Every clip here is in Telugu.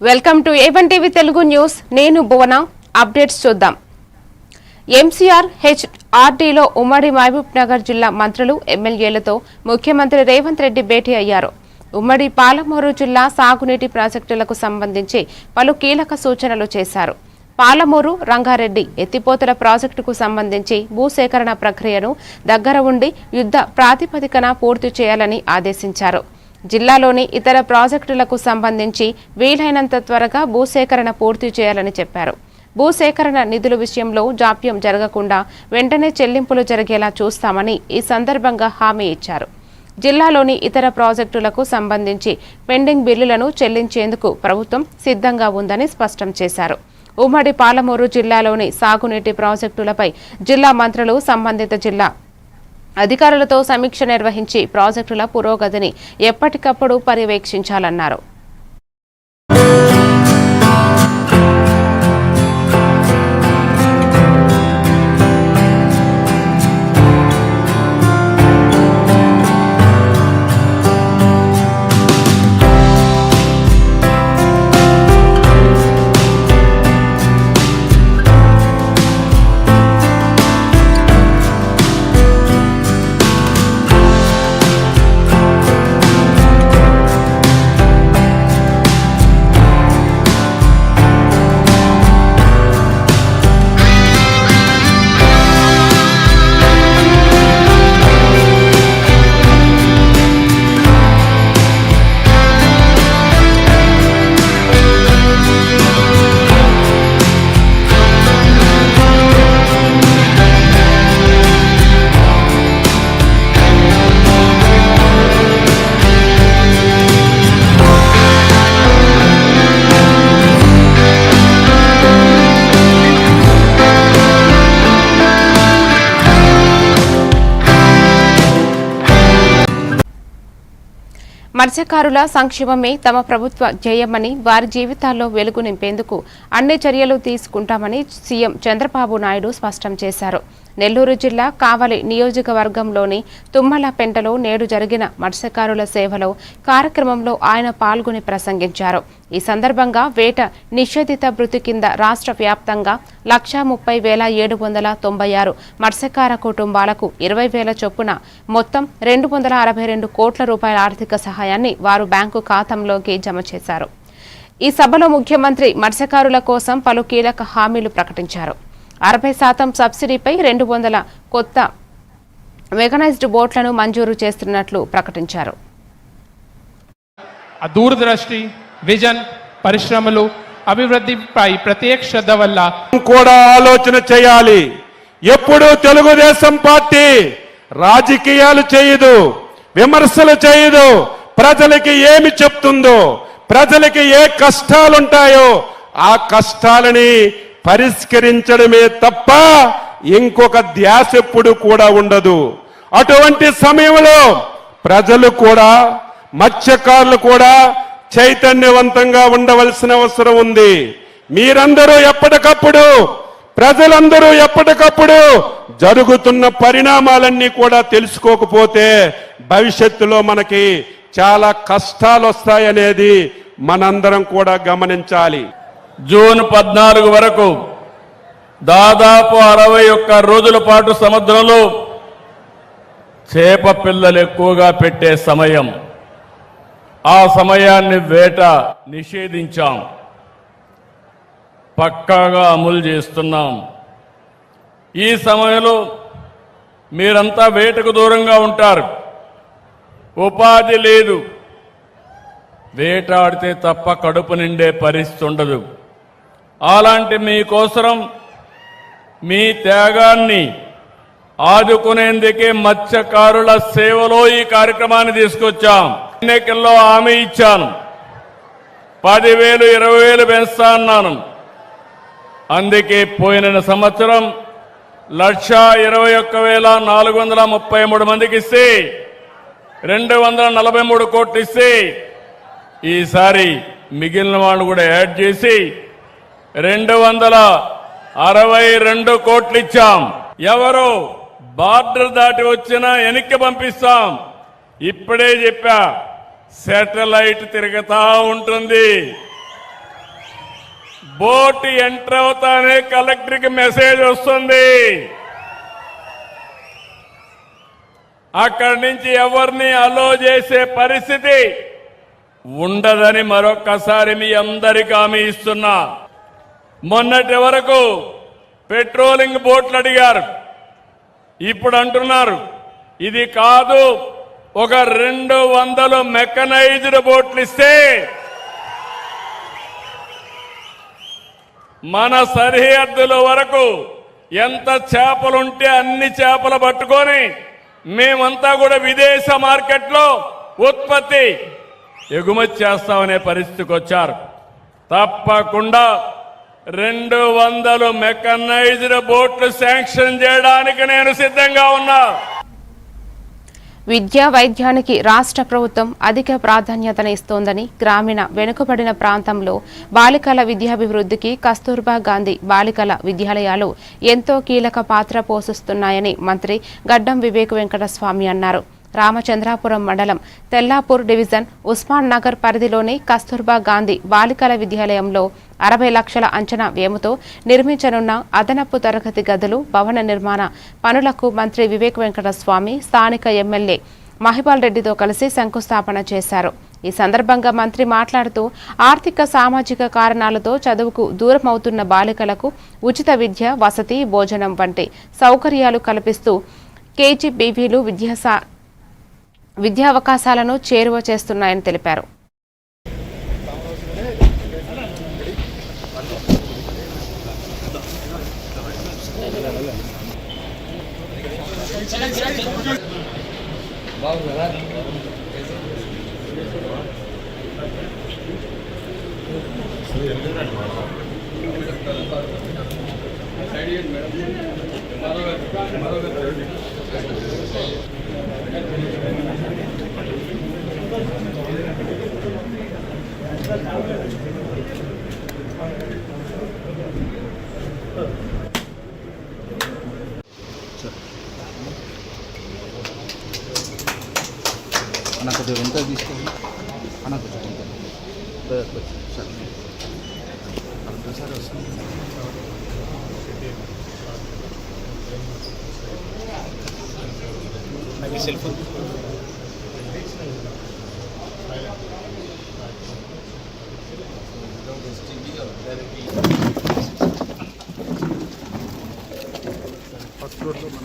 Welcome to A1 TV Telugu news. నేను భువన. అప్డేట్స్ చూద్దాం. ఎంసీఆర్ హెచ్ఆర్డీలో ఉమ్మడి మహబూబ్ నగర్ జిల్లా మంత్రులు ఎమ్మెల్యేలతో ముఖ్యమంత్రి రేవంత్ రెడ్డి భేటీ అయ్యారు. ఉమ్మడి పాలమూరు జిల్లా సాగునీటి ప్రాజెక్టులకు సంబంధించి పలు కీలక సూచనలు చేశారు. పాలమూరు రంగారెడ్డి ఎత్తిపోతల ప్రాజెక్టుకు సంబంధించి భూసేకరణ ప్రక్రియను దగ్గర ఉండి యుద్ధ ప్రాతిపదికన పూర్తి చేయాలని ఆదేశించారు. జిల్లాలోని ఇతర ప్రాజెక్టులకు సంబంధించి వీలైనంత త్వరగా భూసేకరణ పూర్తి చేయాలని చెప్పారు. భూసేకరణ నిధుల విషయంలో జాప్యం జరగకుండా వెంటనే చెల్లింపులు జరిగేలా చూస్తామని ఈ సందర్భంగా హామీ ఇచ్చారు. జిల్లాలోని ఇతర ప్రాజెక్టులకు సంబంధించి పెండింగ్ బిల్లులను చెల్లించేందుకు ప్రభుత్వం సిద్ధంగా ఉందని స్పష్టం చేశారు. ఉమ్మడి పాలమూరు జిల్లాలోని సాగునీటి ప్రాజెక్టులపై జిల్లా మంత్రులు సంబంధిత జిల్లా అధికారులతో సమీక్ష నిర్వహించి ప్రాజెక్టుల పురోగతిని ఎప్పటికప్పుడు పర్యవేక్షించాలన్నారు. మత్స్యకారుల సంక్షేమమే తమ ప్రభుత్వ ధ్యేయమని, వారి జీవితాల్లో వెలుగు నింపేందుకు అన్ని చర్యలు తీసుకుంటామని సీఎం చంద్రబాబు నాయుడు స్పష్టం చేశారు. నెల్లూరు జిల్లా కావలి నియోజకవర్గంలోని తుమ్మలపెంటలో నేడు జరిగిన మత్స్యకారుల సేవలో కార్యక్రమంలో ఆయన పాల్గొని ప్రసంగించారు. ఈ సందర్భంగా వేట నిషేధిత వృత్తి కింద రాష్ట్ర వ్యాప్తంగా 1,30,796 మత్స్యకార కుటుంబాలకు 20,000 చొప్పున మొత్తం 262 కోట్ల రూపాయల ఆర్థిక సహాయాన్ని వారు బ్యాంకు ఖాతాల్లోకి జమ చేశారు. ఈ సభలో ముఖ్యమంత్రి మత్స్యకారుల కోసం పలు కీలక హామీలు ప్రకటించారు. 60% సబ్సిడీపై 200 కొత్త మెకనైజ్డ్ బోట్లను మంజూరు చేస్తున్నట్లు ప్రకటించారు. దూరదృష్టి, విజన్, పరిశ్రమలు, అభివృద్ధిపై ప్రత్యేక శ్రద్ధ వల్ల కూడా ఆలోచన చేయాలి. ఎప్పుడూ తెలుగుదేశం పార్టీ రాజకీయాలు చేయదు, విమర్శలు చేయదు. ప్రజలకి ఏమి చెప్తుందో, ప్రజలకి ఏ కష్టాలుంటాయో ఆ కష్టాలని పరిష్కరించడమే తప్ప ఇంకొక ధ్యాస ఎప్పుడు కూడా ఉండదు. అటువంటి సమయంలో ప్రజలు కూడా, మత్స్యకారులు కూడా చైతన్యవంతంగా ఉండవలసిన అవసరం ఉంది. మీరందరూ ఎప్పటికప్పుడు, ప్రజలందరూ ఎప్పటికప్పుడు జరుగుతున్న పరిణామాలన్నీ కూడా తెలుసుకోకపోతే భవిష్యత్తులో మనకి చాలా కష్టాలు వస్తాయనేది మనందరం కూడా గమనించాలి. జూన్ 14 వరకు దాదాపు 61 రోజుల పాటు సముద్రంలో చేప పిల్లలు ఎక్కువగా పెట్టే సమయం. ఆ సమయాన్ని వేట నిషేధించాం, పక్కాగా అమలు చేస్తున్నాం. ఈ సమయంలో మీరంతా వేటకు దూరంగా ఉంటారు, ఉపాధి లేదు, వేటాడితే తప్ప కడుపు నిండే పరిస్థితి ఉండదు. అలాంటి మీకోసం మీ త్యాగాన్ని ఆదుకునేందుకే మత్స్యకారుల సేవలో ఈ కార్యక్రమాన్ని తీసుకొచ్చాం. ఎన్నికల్లో హామీ ఇచ్చాను, 10,000, 20,000 పెంచుతా అన్నాను. అందుకే పోయిన సంవత్సరం 1,21,433 మందికి ఇస్తే 243 కోట్లు ఇస్తే ఈసారి మిగిలిన వాళ్ళు కూడా యాడ్ చేసి 262 కోట్లు ఇచ్చాం. ఎవరు బార్డర్ దాటి వచ్చినా వెనక్కి పంపిస్తాం. ఇప్పుడే చెప్పా, శాటిలైట్ తిరుగుతా ఉంటుంది. బోట్ ఎంటర్ అవుతానే కలెక్టర్కి మెసేజ్ వస్తుంది. అక్కడి నుంచి ఎవరిని అలో చేసే పరిస్థితి ఉండదని మరొక్కసారి మీ అందరికీ హామీ ఇస్తున్నా. మొన్నటి వరకు పెట్రోలింగ్ బోట్లు అడిగారు, ఇప్పుడు అంటున్నారు ఇది కాదు, ఒక 200 మెకనైజ్డ్ బోట్లు ఇస్తే మన సరిహద్దుల వరకు ఎంత చేపలుంటే అన్ని చేపలు పట్టుకొని మేమంతా కూడా విదేశ మార్కెట్లో ఉత్పత్తి ఎగుమతి చేస్తామనే పరిస్థితికి వచ్చారు. తప్పకుండా 200 మెకనైజ్డ్ బోట్లు శాంక్షన్ చేయడానికి నేను సిద్ధంగా ఉన్నా. విద్యా వైద్యానికి రాష్ట్ర ప్రభుత్వం అధిక ప్రాధాన్యతను ఇస్తోందని, గ్రామీణ వెనుకబడిన ప్రాంతంలో బాలికల విద్యాభివృద్ధికి కస్తూర్బా గాంధీ బాలికల విద్యాలయాలు ఎంతో కీలక పాత్ర పోషిస్తున్నాయని మంత్రి గడ్డం వివేక్ వెంకటస్వామి అన్నారు. రామచంద్రాపురం మండలం తెల్లాపూర్ డివిజన్ ఉస్మాన్ నగర్ పరిధిలోని కస్తూర్బా గాంధీ బాలికల విద్యాలయంలో 60 లక్షల అంచనా వ్యయంతో నిర్మించనున్న అదనపు తరగతి గదులు, భవన నిర్మాణ పనులకు మంత్రి వివేక్ వెంకటస్వామి స్థానిక ఎమ్మెల్యే మహిపాల్ రెడ్డితో కలిసి శంకుస్థాపన చేశారు. ఈ సందర్భంగా మంత్రి మాట్లాడుతూ ఆర్థిక సామాజిక కారణాలతో చదువుకు దూరమవుతున్న బాలికలకు ఉచిత విద్య, వసతి, భోజనం వంటి సౌకర్యాలు కల్పిస్తూ కేజీబీవీలు విద్యావకాశాలను చేరువ చేస్తున్నాయని తెలిపారు. అన్న కొద్దిగా ఎంత తీసుకోండి అన్న కొంచెం సార్ వస్తుంది. నాకు సెల్ ఫోన్ ఫస్ట్ ఫ్లోర్లో మనం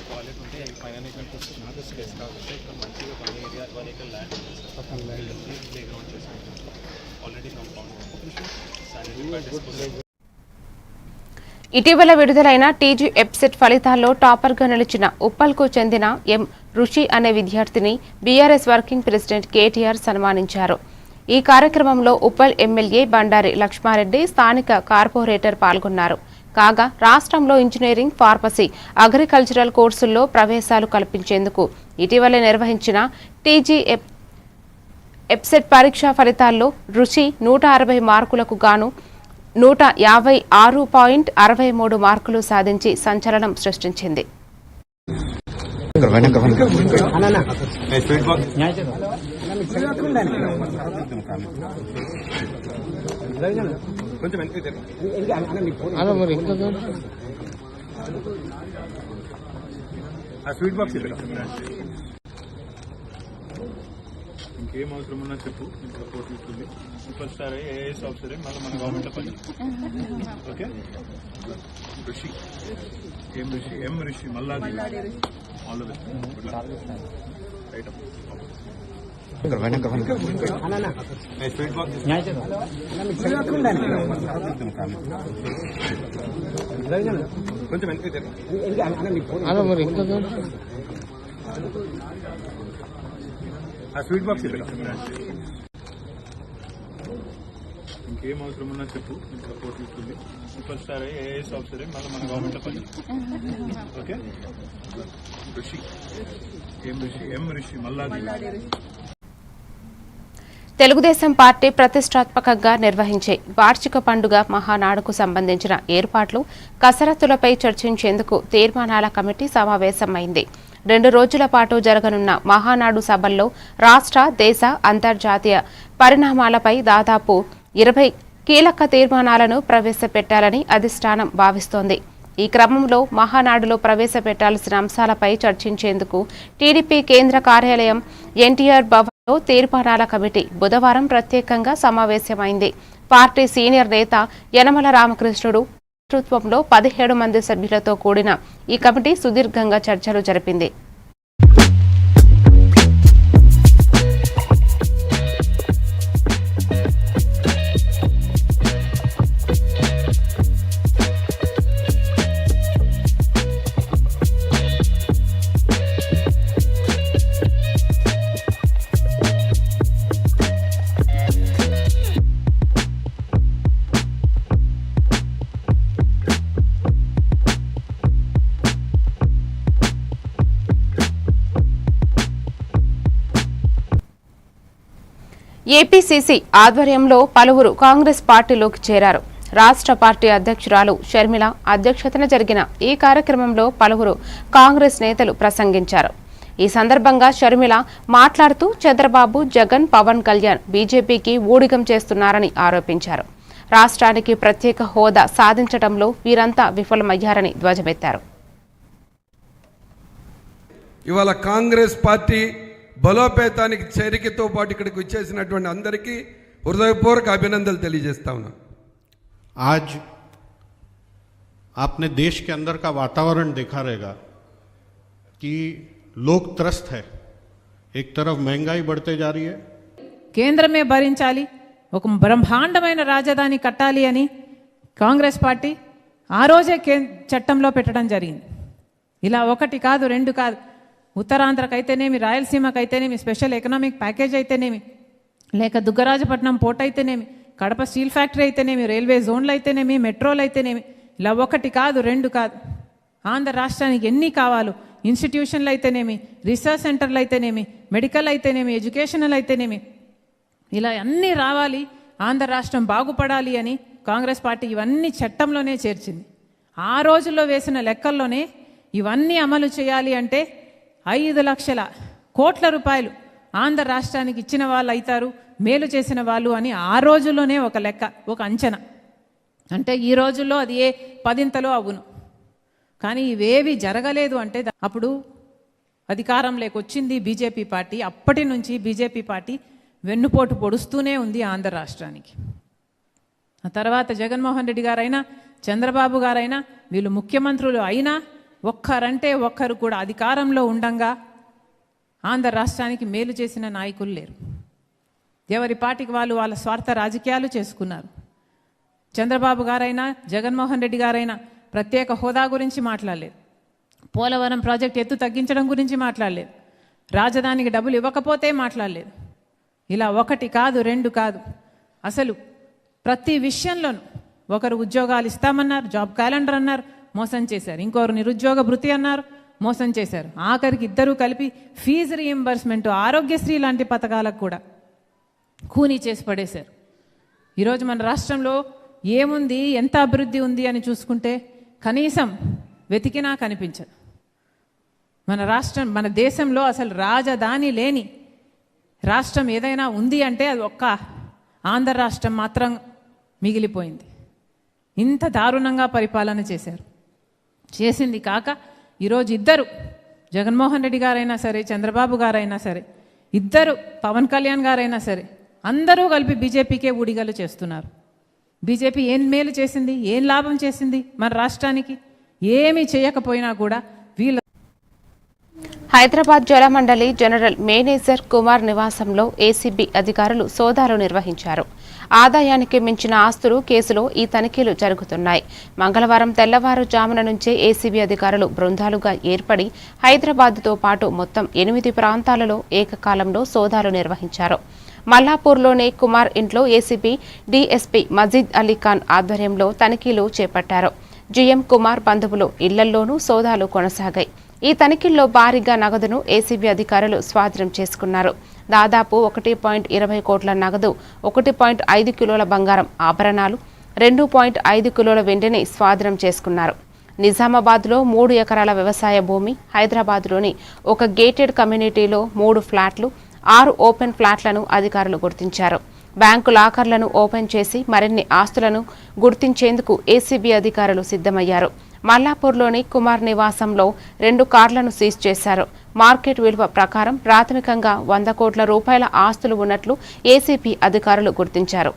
క్వాలిటీ ఉంటే ఫైనల్ నాకు స్పేస్ కాబట్టి ఇక్కడ మంచిగా 1 ఏరియా 1 ఏకర్ ల్యాండ్ పక్కన ల్యాండ్ ప్లే గ్రౌండ్ చేసాను. ఆల్రెడీ కాంపౌండ్ ఇటీవల విడుదలైన టీజీ ఎప్సెట్ ఫలితాల్లో టాపర్గా నిలిచిన ఉప్పల్కు చెందిన ఎం రుషి అనే విద్యార్థిని బీఆర్ఎస్ వర్కింగ్ ప్రెసిడెంట్ కేటీఆర్ సన్మానించారు. ఈ కార్యక్రమంలో ఉప్పల్ ఎమ్మెల్యే బండారి లక్ష్మారెడ్డి, స్థానిక కార్పొరేటర్ పాల్గొన్నారు. కాగా రాష్ట్రంలో ఇంజనీరింగ్, ఫార్మసీ, అగ్రికల్చరల్ కోర్సుల్లో ప్రవేశాలు కల్పించేందుకు ఇటీవల నిర్వహించిన టీజీ ఎప్సెట్ పరీక్షా ఫలితాల్లో రుచి 160 మార్కులకు గాను 156.63 మార్కులు సాధించి సంచలనం సృష్టించింది. ఇంకేం అవసరం ఉన్నా చెప్పు, నేను సపోర్ట్ ఇస్తుంది. సూపర్ స్టార్ ఏఐఎస్ ఆఫీసర్ మళ్ళీ మన గవర్నమెంట్ పని. ఓకే, ఋషి ఎం ఋషి Malladi all the best. Right కొంచెం ఆ స్వీట్ బాక్స్ ఇంకేం అవసరం ఉన్నా చెప్పు, నేను సపోర్ట్ ఇస్తుంది. సూపర్ స్టార్ ఏఐఎస్ ఆఫీసర్ మళ్ళీ మన గవర్నమెంట్ పని. ఓకే, ఋషి ఎం ఋషి మల్లాది. తెలుగుదేశం పార్టీ ప్రతిష్టాత్మకంగా నిర్వహించే వార్షిక పండుగ మహానాడుకు సంబంధించిన ఏర్పాట్లు, కసరత్తులపై చర్చించేందుకు తీర్మానాల కమిటీ సమావేశమైంది. 2 రోజుల పాటు జరగనున్న మహానాడు సభల్లో రాష్ట్ర, దేశ, అంతర్జాతీయ పరిణామాలపై దాదాపు 20 కీలక తీర్మానాలను ప్రవేశపెట్టాలని అధిష్టానం భావిస్తోంది. ఈ క్రమంలో మహానాడులో ప్రవేశపెట్టాల్సిన అంశాలపై చర్చించేందుకు టీడీపీ కేంద్ర కార్యాలయం ఎన్టీఆర్ భవన్లో తీర్మానాల కమిటీ బుధవారం ప్రత్యేకంగా సమావేశమైంది. పార్టీ సీనియర్ నేత యనమల రామకృష్ణుడు నేతృత్వంలో 17 మంది సభ్యులతో కూడిన ఈ కమిటీ సుదీర్ఘంగా చర్చలు జరిపింది. ఏపీసీసీ ఆధ్వర్యంలో పలువురు కాంగ్రెస్ పార్టీలోకి చేరారు. రాష్ట్ర పార్టీ అధ్యక్షురాలు షర్మిల అధ్యక్షతన జరిగిన ఈ కార్యక్రమంలో పలువురు కాంగ్రెస్ నేతలు ప్రసంగించారు. ఈ సందర్భంగా షర్మిల మాట్లాడుతూ చంద్రబాబు, జగన్, పవన్ కళ్యాణ్ బీజేపీకి ఊడిగం చేస్తున్నారని ఆరోపించారు. రాష్ట్రానికి ప్రత్యేక హోదా సాధించడంలో వీరంతా విఫలమయ్యారని ధ్వజమెత్తారు. ఇవాళ కాంగ్రెస్ పార్టీ బలోపేతానికి చేరికతో పాటు ఇక్కడికి వచ్చేసినటువంటి అందరికీ హృదయపూర్వక అభినందనలు తెలియజేస్తా ఉన్నాను. आज आपने देश के अंदर का वातावरण देखा रहेगा कि लोग त्रस्त है. एक तरफ महंगाई बढ़ते जा रही है. కేంద్రమే భరించాలి, ఒక బ్రహ్మాండమైన రాజధాని కట్టాలి అని కాంగ్రెస్ పార్టీ ఆ రోజే చట్టంలో పెట్టడం జరిగింది. ఇలా ఒకటి కాదు, రెండు కాదు, ఉత్తరాంధ్రకైతేనేమి, రాయలసీమకైతేనేమి, స్పెషల్ ఎకనామిక్ ప్యాకేజ్ అయితేనేమి, లేక దుగ్గరాజపట్నం పోర్ట్ అయితేనేమి, కడప స్టీల్ ఫ్యాక్టరీ అయితేనేమి, రైల్వే జోన్లు అయితేనేమి, మెట్రోలు అయితేనేమి, ఇలా ఒకటి కాదు, రెండు కాదు, ఆంధ్ర రాష్ట్రానికి ఎన్ని కావాలో ఇన్స్టిట్యూషన్లు అయితేనేమి, రీసెర్చ్ సెంటర్లు అయితేనేమి, మెడికల్ అయితేనేమి, ఎడ్యుకేషనల్ అయితేనేమి, ఇలా అన్నీ రావాలి, ఆంధ్ర రాష్ట్రం బాగుపడాలి అని కాంగ్రెస్ పార్టీ ఇవన్నీ చట్టంలోనే చేర్చింది. ఆ రోజుల్లో వేసిన లెక్కల్లోనే ఇవన్నీ అమలు చేయాలి అంటే 5 లక్షల కోట్ల రూపాయలు ఆంధ్ర రాష్ట్రానికి ఇచ్చిన వాళ్ళు అవుతారు, మేలు చేసిన వాళ్ళు అని ఆ రోజుల్లోనే ఒక లెక్క, ఒక అంచనా. అంటే ఈ రోజుల్లో అది ఏ 10ంతలో అవును. కానీ ఇవేవి జరగలేదు. అంటే అప్పుడు అధికారంలోకి వచ్చింది బీజేపీ పార్టీ. అప్పటి నుంచి బీజేపీ పార్టీ వెన్నుపోటు పొడుస్తూనే ఉంది ఆంధ్ర రాష్ట్రానికి. ఆ తర్వాత జగన్మోహన్ రెడ్డి గారైనా, చంద్రబాబు గారైనా, వీళ్ళు ముఖ్యమంత్రులు అయినా ఒక్కరంటే ఒక్కరు కూడా అధికారంలో ఉండంగా ఆంధ్ర రాష్ట్రానికి మేలు చేసిన నాయకులు లేరు. ఎవరి పార్టీకి వాళ్ళు వాళ్ళ స్వార్థ రాజకీయాలు చేసుకున్నారు. చంద్రబాబు గారైనా, జగన్మోహన్ రెడ్డి గారైనా ప్రత్యేక హోదా గురించి మాట్లాడలేదు, పోలవరం ప్రాజెక్ట్ ఎత్తు తగ్గించడం గురించి మాట్లాడలేదు, రాజధానికి డబ్బులు ఇవ్వకపోతే మాట్లాడలేదు. ఇలా ఒకటి కాదు, రెండు కాదు, అసలు ప్రతి విషయంలోనూ ఒకరు ఉద్యోగాలు ఇస్తామన్నారు, జాబ్ క్యాలెండర్ అన్నారు, మోసం చేశారు. ఇంకొకరు నిరుద్యోగ భృతి అన్నారు, మోసం చేశారు. ఆఖరికి ఇద్దరూ కలిపి ఫీజు రీఎంబర్స్మెంట్, ఆరోగ్యశ్రీ లాంటి పథకాలకు కూడా కూనీ చేసి పడేశారు. ఈరోజు మన రాష్ట్రంలో ఏముంది, ఎంత అభివృద్ధి ఉంది అని చూసుకుంటే కనీసం వెతికినా కనిపించదు. మన రాష్ట్రం, మన దేశంలో అసలు రాజధాని లేని రాష్ట్రం ఏదైనా ఉంది అంటే అది ఒక్క ఆంధ్ర రాష్ట్రం మాత్రం మిగిలిపోయింది. ఇంత దారుణంగా పరిపాలన చేశారు. చేసింది కాక ఈరోజు ఇద్దరు, జగన్మోహన్ రెడ్డి గారైనా సరే, చంద్రబాబు గారైనా సరే, ఇద్దరు పవన్ కళ్యాణ్ గారైనా సరే, అందరూ కలిపి బీజేపీకే ఊడిగలు చేస్తున్నారు. బీజేపీ ఏం మేలు చేసింది, ఏం లాభం చేసింది మన రాష్ట్రానికి? ఏమీ చేయకపోయినా కూడా వీళ్ళ హైదరాబాద్ జలమండలి జనరల్ మేనేజర్ కుమార్ నివాసంలో ఏసీబీ అధికారులు సోదాలు నిర్వహించారు. ఆదాయానికి మించిన ఆస్తులు కేసులో ఈ తనిఖీలు జరుగుతున్నాయి. మంగళవారం తెల్లవారుజామున నుంచే ఏసీబీ అధికారులు బృందాలుగా ఏర్పడి హైదరాబాద్తో పాటు మొత్తం 8 ప్రాంతాలలో ఏకకాలంలో సోదాలు నిర్వహించారు. మల్లాపూర్లోని కుమార్ ఇంట్లో ఏసీబీ డీఎస్పీ మజీద్ అలీఖాన్ ఆధ్వర్యంలో తనిఖీలు చేపట్టారు. జీఎం కుమార్ బంధువులు ఇళ్లల్లోనూ సోదాలు కొనసాగాయి. ఈ తనిఖీల్లో భారీగా నగదును ఏసీబీ అధికారులు స్వాధీనం చేసుకున్నారు. దాదాపు 1.20 కోట్ల నగదు, 1.5 కిలోల బంగారం ఆభరణాలు, 2.5 కిలోల వెండిని స్వాధీనం చేసుకున్నారు. నిజామాబాద్లో 3 ఎకరాల వ్యవసాయ భూమి, హైదరాబాద్లోని ఒక గేటెడ్ కమ్యూనిటీలో 3 ఫ్లాట్లు, 6 ఓపెన్ ఫ్లాట్లను అధికారులు గుర్తించారు. బ్యాంకు లాకర్లను ఓపెన్ చేసి మరిన్ని ఆస్తులను గుర్తించేందుకు ఏసీబీ అధికారులు సిద్ధమయ్యారు. మల్లాపూర్లోని కుమార్ నివాసంలో 2 కార్లను సీజ్ చేశారు. మార్కెట్ విలువ ప్రకారం ప్రాథమికంగా 100 కోట్ల రూపాయల ఆస్తులు ఉన్నట్లు ఏసీబీ అధికారులు గుర్తించారు.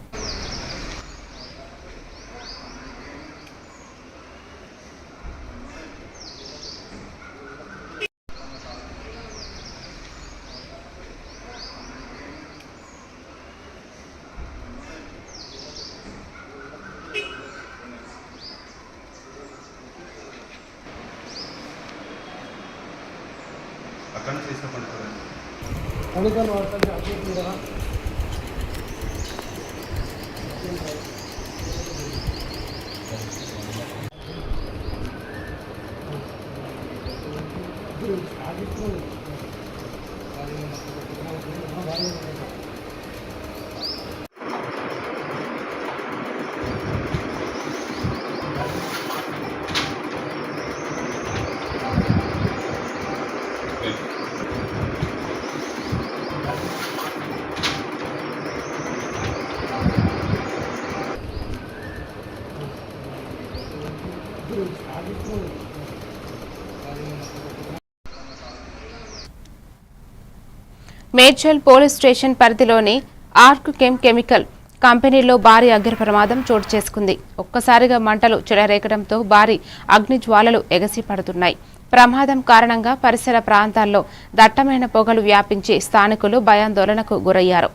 అక్కడ తీసుకుంటారు. మేడ్చల్ పోలీస్ స్టేషన్ పరిధిలోని ఆర్కుకెమ్ కెమికల్ కంపెనీలో భారీ అగ్ని ప్రమాదం చోటు చేసుకుంది. ఒక్కసారిగా మంటలు చెలరేగడంతో భారీ అగ్ని జ్వాలలు ఎగసిపడుతున్నాయి. ప్రమాదం కారణంగా పరిసర ప్రాంతాల్లో దట్టమైన పొగలు వ్యాపించి స్థానికులు భయాందోళనకు గురయ్యారు.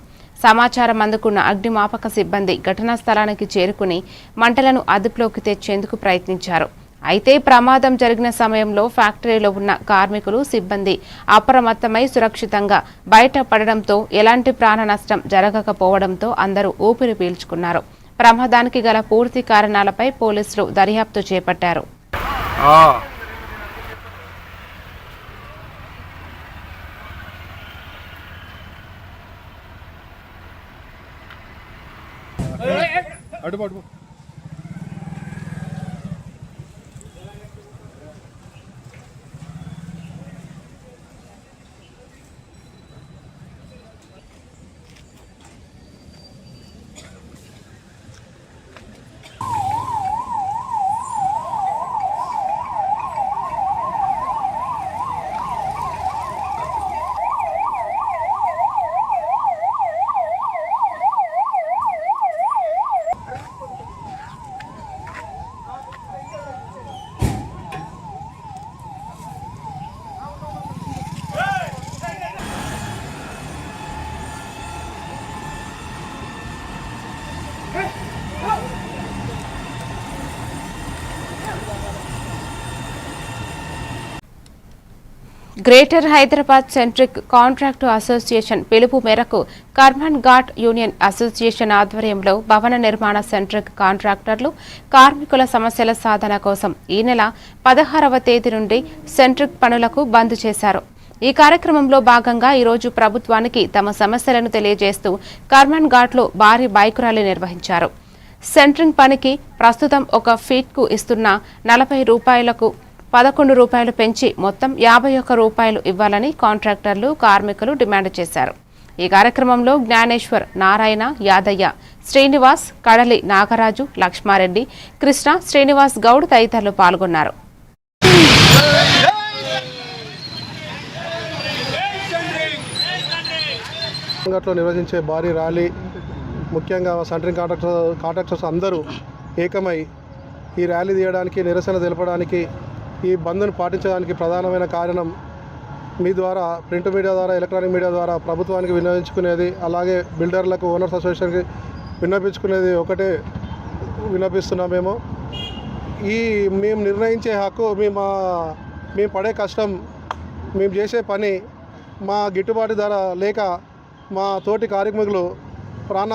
సమాచారం అందుకున్న అగ్నిమాపక సిబ్బంది ఘటనా స్థలానికి చేరుకుని మంటలను అదుపులోకి తెచ్చేందుకు ప్రయత్నించారు. అయితే ప్రమాదం జరిగిన సమయంలో ఫ్యాక్టరీలో ఉన్న కార్మికులు, సిబ్బంది అప్రమత్తమై సురక్షితంగా బయటపడడంతో ఎలాంటి ప్రాణ నష్టం జరగకపోవడంతో అందరూ ఊపిరి పీల్చుకున్నారు. ప్రమాదానికి గల పూర్తి కారణాలపై పోలీసులు దర్యాప్తు చేపట్టారు. Greater Hyderabad centric contract association పిలుపు మేరకు కర్మన్ ఘాట్ యూనియన్ అసోసియేషన్ ఆధ్వర్యంలో భవన నిర్మాణ సెంట్రిక్ కాంట్రాక్టర్లు, కార్మికుల సమస్యల సాధన కోసం ఈ నెల 16వ తేదీ నుండి సెంట్రిక్ పనులకు బంద్ చేశారు. ఈ కార్యక్రమంలో భాగంగా ఈరోజు ప్రభుత్వానికి తమ సమస్యలను తెలియజేస్తూ కర్మన్ ఘాట్లో భారీ బైక్ ర్యాలీ నిర్వహించారు. సెంట్రింగ్ పనికి ప్రస్తుతం 1 ఫీట్కు ఇస్తున్న 40 రూపాయలకు 11 రూపాయలు పెంచి మొత్తం 51 రూపాయలు ఇవ్వాలని కాంట్రాక్టర్లు, కార్మికులు డిమాండ్ చేశారు. ఈ కార్యక్రమంలో జ్ఞానేశ్వర్, నారాయణ, యాదయ్య, శ్రీనివాస్, కడలి నాగరాజు, లక్ష్మారెడ్డి, కృష్ణ, శ్రీనివాస్ గౌడ్ తదితరులు పాల్గొన్నారు. నిర్వహించే భారీ ర్యాలీ ముఖ్యంగా సెంట్రింగ్ కాంట్రాక్టర్స్ అందరూ ఏకమై ఈ ర్యాలీ తీయడానికి, నిరసన తెలపడానికి, ఈ బంద్ను పాటించడానికి ప్రధానమైన కారణం మీ ద్వారా, ప్రింట్ మీడియా ద్వారా, ఎలక్ట్రానిక్ మీడియా ద్వారా ప్రభుత్వానికి విన్నవించుకునేది, అలాగే బిల్డర్లకు, ఓనర్స్ అసోసియేషన్కి విన్నపించుకునేది ఒకటే విన్నపిస్తున్నాం. మేము నిర్ణయించే హక్కు, మేము పడే కష్టం, మేము చేసే పని మా గిట్టుబాటు ధర లేక మా తోటి కార్మికులు ప్రాణ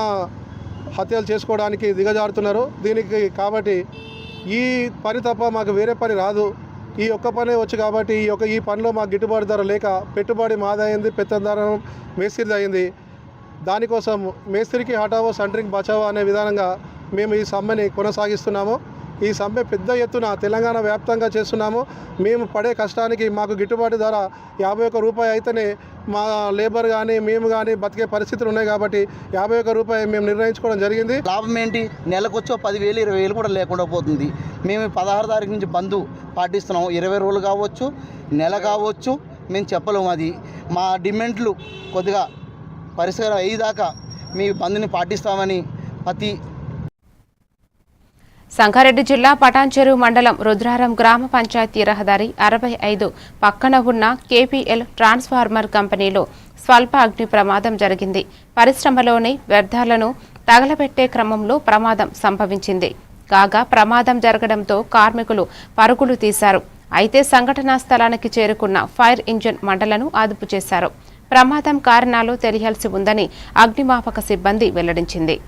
హత్యలు చేసుకోవడానికి దిగజారుతున్నారు. దీనికి కాబట్టి ఈ పని తప్ప మాకు వేరే పని రాదు. ఈ ఒక్క పనే వచ్చు కాబట్టి ఈ పనిలో మాకు గిట్టుబాటు ధర లేక పెట్టుబడి మాదైంది, పెత్తందారం మేస్త్రిది అయింది. దానికోసం మేస్త్రికి హటావో సెంట్రింగ్ బచావో అనే విధానంగా మేము ఈ సమ్మెని కొనసాగిస్తున్నాము. ఈ సమ్మె పెద్ద ఎత్తున తెలంగాణ వ్యాప్తంగా చేస్తున్నాము. మేము పడే కష్టానికి మాకు గిట్టుబాటు ధర 51 రూపాయి అయితేనే మా లేబర్ కానీ మేము కానీ బతికే పరిస్థితులు ఉన్నాయి కాబట్టి 51 రూపాయి మేము నిర్ణయించుకోవడం జరిగింది. లాభం ఏంటి? నెలకొచ్చో 10,000 20,000 కూడా లేకుండా పోతుంది. మేము 16 తారీఖు నుంచి బంద్ పాటిస్తున్నాము. 20 రోజులు కావచ్చు, నెల కావచ్చు, మేము చెప్పలేము. అది మా డిమాండ్లు కొద్దిగా పరిష్కారం అయ్యేదాకా మీ బంద్ని పాటిస్తామని సంగారెడ్డి జిల్లా పటాన్చెరు మండలం రుద్రారం గ్రామ పంచాయతీ రహదారి 65 పక్కన ఉన్న కేపీఎల్ ట్రాన్స్ఫార్మర్ కంపెనీలో స్వల్ప అగ్ని ప్రమాదం జరిగింది. పరిశ్రమలోని వ్యర్థాలను తగలబెట్టే క్రమంలో ప్రమాదం సంభవించింది. కాగా ప్రమాదం జరగడంతో కార్మికులు పరుగులు తీశారు. అయితే సంఘటనా స్థలానికి చేరుకున్న ఫైర్ ఇంజిన్ మంటలను అదుపు చేశారు. ప్రమాదం కారణాలు తెలియాల్సి ఉందని అగ్నిమాపక సిబ్బంది వెల్లడించింది.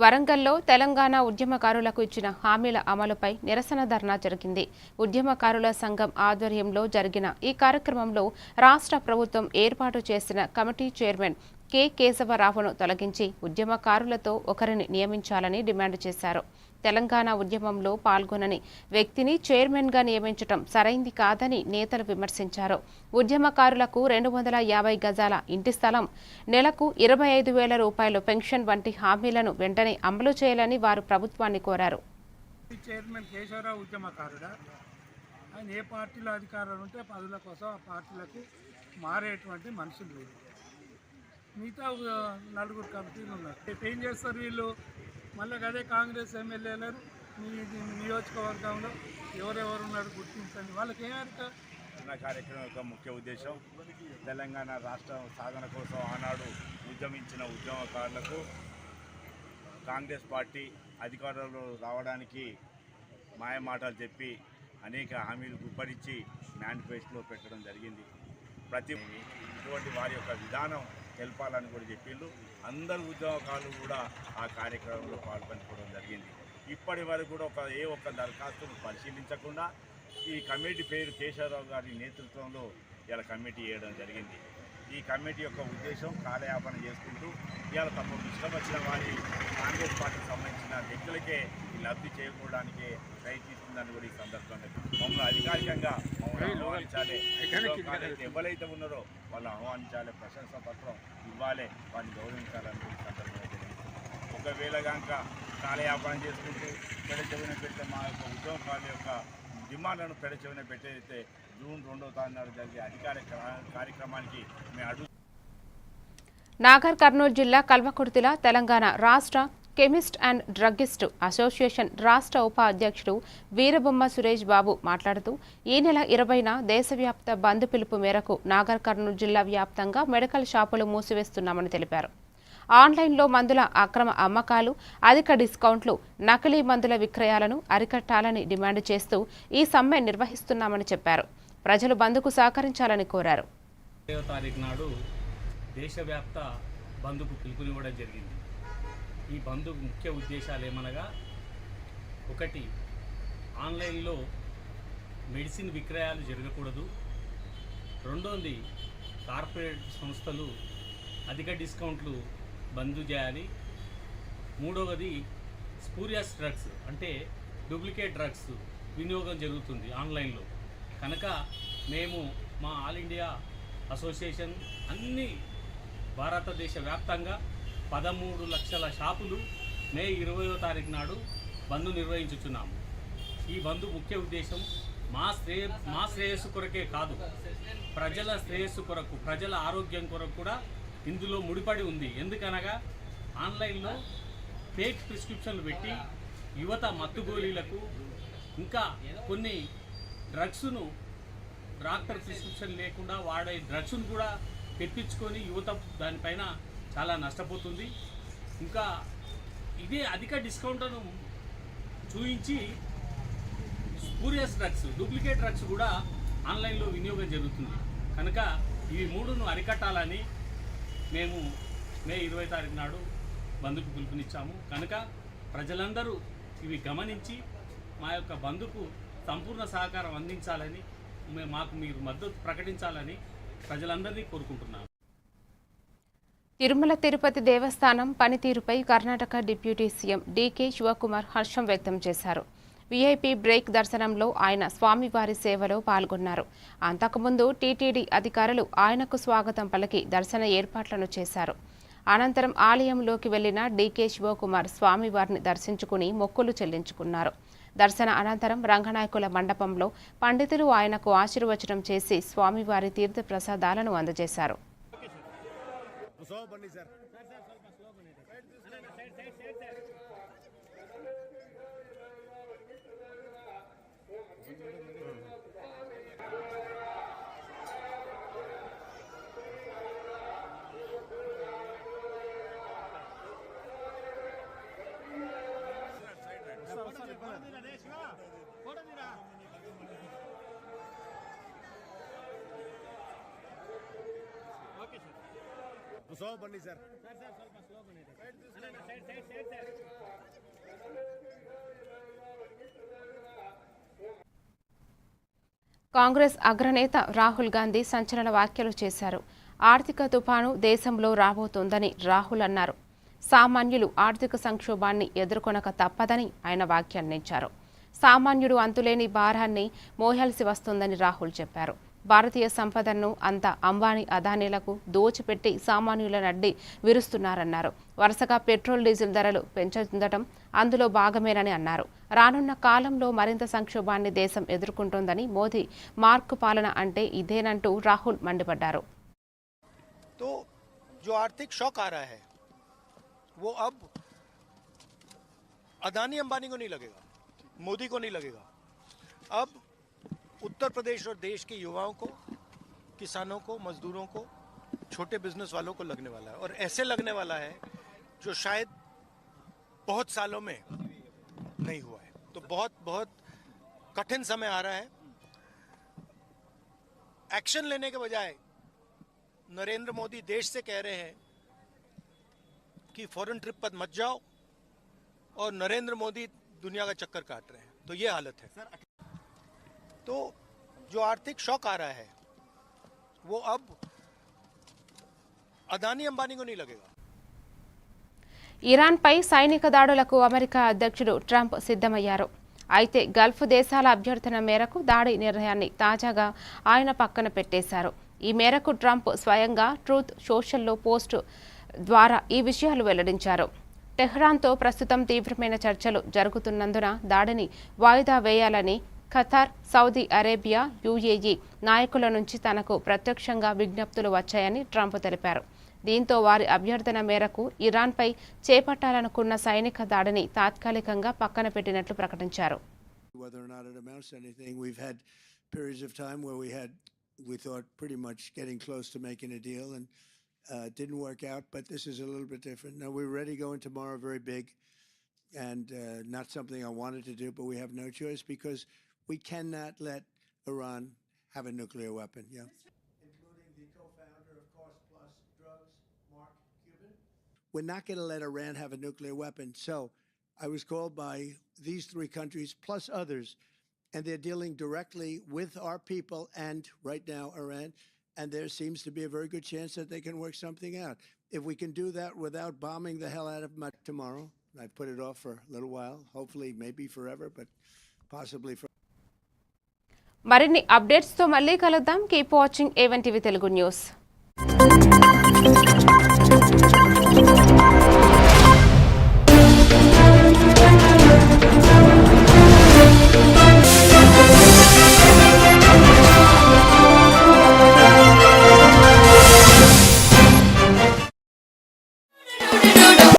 వరంగల్లో తెలంగాణ ఉద్యమకారులకు ఇచ్చిన హామీల అమలుపై నిరసన ధర్నా జరిగింది. ఉద్యమకారుల సంఘం ఆధ్వర్యంలో జరిగిన ఈ కార్యక్రమంలో రాష్ట్ర ప్రభుత్వం ఏర్పాటు చేసిన కమిటీ చైర్మన్ కె కేశవరావును తొలగించి ఉద్యమకారులతో ఒకరిని నియమించాలని డిమాండ్ చేశారు. తెలంగాణ ఉద్యమంలో పాల్గొనని వ్యక్తిని చైర్మన్గా నియమించడం సరైంది కాదని నేతలు విమర్శించారు. ఉద్యమకారులకు 250 గజాల ఇంటి స్థలం, నెలకు 25,000 రూపాయలు పెన్షన్ వంటి హామీలను వెంటనే అమలు చేయాలని వారు ప్రభుత్వాన్ని కోరారు. చైర్మన్ కేశవరావు ఉద్యమకారుడా, ఆయన ఏ పార్టీలో అధికారాలు ఉంటే పదవుల కోసం ఆ పార్టీలకు మారేటువంటి మనుషులు వీళ్ళు. మిగతా 4 కమిటీలు ఉన్నారు. ఏం చేస్తారు వీళ్ళు? మళ్ళీ అదే కాంగ్రెస్ ఎమ్మెల్యేలు మీ నియోజకవర్గంలో ఎవరెవరు ఉన్నారు గుర్తించండి. వాళ్ళకి ఏమరిక? నా కార్యక్రమం యొక్క ముఖ్య ఉద్దేశం తెలంగాణ రాష్ట్ర సాధన కోసం ఆనాడు ఉద్యమించిన ఉద్యమకారులకు కాంగ్రెస్ పార్టీ అధికారంలో రావడానికి మాయమాటలు చెప్పి అనేక హామీలు గుప్పరించి మేనిఫెస్టోలో పెట్టడం జరిగింది. ఇటువంటి వారి యొక్క విధానం తెలపాలని కూడా చెప్పిండ్రు. అందరు ఉద్యోగకారులు కూడా ఆ కార్యక్రమంలో పాల్పంచుకోవడం జరిగింది. ఇప్పటి వరకు కూడా ఏ ఒక్క దరఖాస్తును పరిశీలించకుండా ఈ కమిటీ పేరు కేశవరావు గారి నేతృత్వంలో ఇలా కమిటీ వేయడం జరిగింది. ఈ కమిటీ యొక్క ఉద్దేశం కాలయాపన చేసుకుంటూ ఇవాళ తమ ఇష్టం వచ్చిన వారి కాంగ్రెస్ పార్టీకి సంబంధించిన వ్యక్తులకే ఈ లబ్ధి చేకూడడానికే ప్రయత్నిస్తుందని కూడా ఈ సందర్భంగా మమ్మల్ని అధికారికంగా ఆహ్వానించాలి. ఎవరైతే ఉన్నారో వాళ్ళు ఆహ్వానించాలి, ప్రశంసా పత్రం ఇవ్వాలి, వారిని గౌరవించాలని కూడా సందర్భంగా తెలియజేస్తుంది. ఒకవేళ కనుక కాలయాపన చేసుకుంటూ పెడచెవిన పెట్టే మా యొక్క ఉద్యోగాల యొక్క డిమాండ్లను పెడచెవిన పెట్టేదైతే జూన్ 2వ తారీఖు జరిగే అధికార కార్యక్రమానికి మేము నాగర్ కర్నూలు జిల్లా కల్వకుర్తిల తెలంగాణ రాష్ట్ర కెమిస్ట్ అండ్ డ్రగ్గిస్ట్ అసోసియేషన్ రాష్ట్ర ఉపాధ్యక్షుడు వీరబొమ్మ సురేష్ బాబు మాట్లాడుతూ ఈ నెల 20న దేశవ్యాప్త బంద్ పిలుపు మేరకు నాగర్ కర్నూలు జిల్లా వ్యాప్తంగా మెడికల్ షాపులు మూసివేస్తున్నామని తెలిపారు. ఆన్లైన్లో మందుల అక్రమ అమ్మకాలు, అధిక డిస్కౌంట్లు, నకిలీ మందుల విక్రయాలను అరికట్టాలని డిమాండ్ చేస్తూ ఈ సమ్మె నిర్వహిస్తున్నామని చెప్పారు. ప్రజలు బంద్కు సహకరించాలని కోరారు. 20వ తారీఖు నాడు దేశవ్యాప్త బంద్కు పిలుపునివ్వడం జరిగింది. ఈ బంద్ ముఖ్య ఉద్దేశాలు ఏమనగా, 1 ఆన్లైన్లో మెడిసిన్ విక్రయాలు జరగకూడదు, 2ది కార్పొరేట్ సంస్థలు అధిక డిస్కౌంట్లు బంద్ చేయాలి, 3వది స్పూరియస్ డ్రగ్స్ అంటే డూప్లికేట్ డ్రగ్స్ వినియోగం జరుగుతుంది ఆన్లైన్లో. కనుక మేము మా ఆల్ ఇండియా అసోసియేషన్ అన్ని భారతదేశ వ్యాప్తంగా 13 లక్షల షాపులు మే 20వ తారీఖు నాడు బంద్ నిర్వహించుచున్నాము. ఈ బంద్ ముఖ్య ఉద్దేశం మా శ్రేయస్సు కొరకే కాదు, ప్రజల శ్రేయస్సు కొరకు, ప్రజల ఆరోగ్యం కొరకు కూడా ఇందులో ముడిపడి ఉంది. ఎందుకనగా ఆన్లైన్లో ఫేక్ ప్రిస్క్రిప్షన్లు పెట్టి యువత మత్తుగోళీలకు ఇంకా కొన్ని డ్రగ్స్ను డాక్టర్ ప్రిస్క్రిప్షన్ లేకుండా వాడే డ్రగ్స్ను కూడా తెప్పించుకొని యువత దానిపైన చాలా నష్టపోతుంది. ఇంకా ఇదే అధిక డిస్కౌంట్ను చూపించి స్పూరియస్ డ్రగ్స్, డూప్లికేట్ డ్రగ్స్ కూడా ఆన్లైన్లో వినియోగం జరుగుతుంది. కనుక ఇవి మూడును అరికట్టాలని మేము మే 20 తారీఖు నాడు బంద్కు పిలుపునిచ్చాము. కనుక ప్రజలందరూ ఇవి గమనించి మా యొక్క బంద్కు సంపూర్ణ సహకారం అందించాలని, మాకు మీరు మద్దతు ప్రకటించాలని ప్రజలందరినీ కోరుకుంటున్నాను. తిరుమల తిరుపతి దేవస్థానం పనితీరుపై కర్ణాటక డిప్యూటీ సీఎం డీకే శివకుమార్ హర్షం వ్యక్తం చేశారు. వీఐపీ బ్రేక్ దర్శనంలో ఆయన స్వామివారి సేవలో పాల్గొన్నారు. అంతకుముందు టీటీడీ అధికారులు ఆయనకు స్వాగతం పలికి దర్శన ఏర్పాట్లను చేశారు. అనంతరం ఆలయంలోకి వెళ్లిన డీకే శివకుమార్ స్వామివారిని దర్శించుకుని మొక్కులు చెల్లించుకున్నారు. దర్శన అనంతరం రంగనాయకుల మండపంలో పండితులు ఆయనకు ఆశీర్వచనం చేసి స్వామివారి తీర్థ ప్రసాదాలను అందజేశారు. కాంగ్రెస్ అగ్రనేత రాహుల్ గాంధీ సంచలన వ్యాఖ్యలు చేశారు. ఆర్థిక తుఫాను దేశంలో రాబోతోందని రాహుల్ అన్నారు. సామాన్యులు ఆర్థిక సంక్షోభాన్ని ఎదుర్కొనక తప్పదని ఆయన వ్యాఖ్యానించారు. సామాన్యుడు అంతులేని భారాన్ని మోయాల్సి వస్తుందని రాహుల్ చెప్పారు. భారతీయ సంపదను అంత అంబానీ అదానీలకు దోచిపెట్టి సామాన్యుల నడ్డి విరుస్తున్నారన్నారు. వరుసగా పెట్రోల్ డీజిల్ ధరలు పెంచుతుండటం అందులో భాగమేనని అన్నారు. రానున్న కాలంలో మరింత సంక్షోభాన్ని దేశం ఎదుర్కొంటోందని, మోదీ మార్కు పాలన అంటే ఇదేనంటూ రాహుల్ మండిపడ్డారు. तो जो आर्थिक शॉक आ रहा है वो अब अदानी अंबानी को नहीं लगेगा, मोदी को नहीं लगेगा. अब उत्तर प्रदेश और देश के युवाओं को, किसानों को, मजदूरों को, छोटे बिजनेस वालों को लगने वाला है. और ऐसे लगने वाला है जो शायद बहुत सालों में नहीं हुआ है. तो बहुत बहुत कठिन समय आ रहा है. एक्शन लेने के बजाय नरेंद्र मोदी देश से कह रहे हैं कि फॉरेन ट्रिप पर मत जाओ, और नरेंद्र मोदी दुनिया का चक्कर काट रहे हैं. तो ये हालत है. तो जो आर्थिक शॉक आ रहा है वो अब अदानी अंबानी को नहीं लगेगा. ఇరాన్పై సైనిక దాడులకు అమెరికా అధ్యక్షుడు ట్రంప్ సిద్ధమయ్యారు. అయితే గల్ఫ్ దేశాల అభ్యర్థన మేరకు దాడి నిర్ణయాన్ని తాజాగా ఆయన పక్కన పెట్టేశారు. ఈ మేరకు ట్రంప్ స్వయంగా ట్రూత్ సోషల్లో పోస్టు ద్వారా ఈ విషయాలు వెల్లడించారు. టెహ్రాన్తో ప్రస్తుతం తీవ్రమైన చర్చలు జరుగుతున్నందున దాడిని వాయిదా వేయాలని ఖతార్, సౌదీ అరేబియా, యుఏఈ నాయకుల నుంచి తనకు ప్రత్యక్షంగా విజ్ఞప్తులు వచ్చాయని ట్రంప్ తెలిపారు. దీంతో వారి అభ్యర్థన మేరకు ఇరాన్పై చేపట్టాలనుకున్న సైనిక దాడిని తాత్కాలికంగా పక్కన పెట్టినట్లు ప్రకటించారు. We thought pretty much getting close to making a deal, and didn't work out, but this is a little bit different. Now we're ready going tomorrow, very big, and not something I wanted to do, but we have no choice because we cannot let Iran have a nuclear weapon. Yeah. Including the co-founder of Cost Plus Drugs, Mark Cuban. We're not going to let Iran have a nuclear weapon. So I was called by these three countries plus others, and they're dealing directly with our people and right now Iran, and there seems to be a very good chance that they can work something out. If we can do that without bombing the hell out of them tomorrow, I've put it off for a little while, hopefully maybe forever, but possibly for. మరిన్ని అప్డేట్స్ తో మళ్ళీ కలుద్దాం. Keep watching A1 TV Telugu news.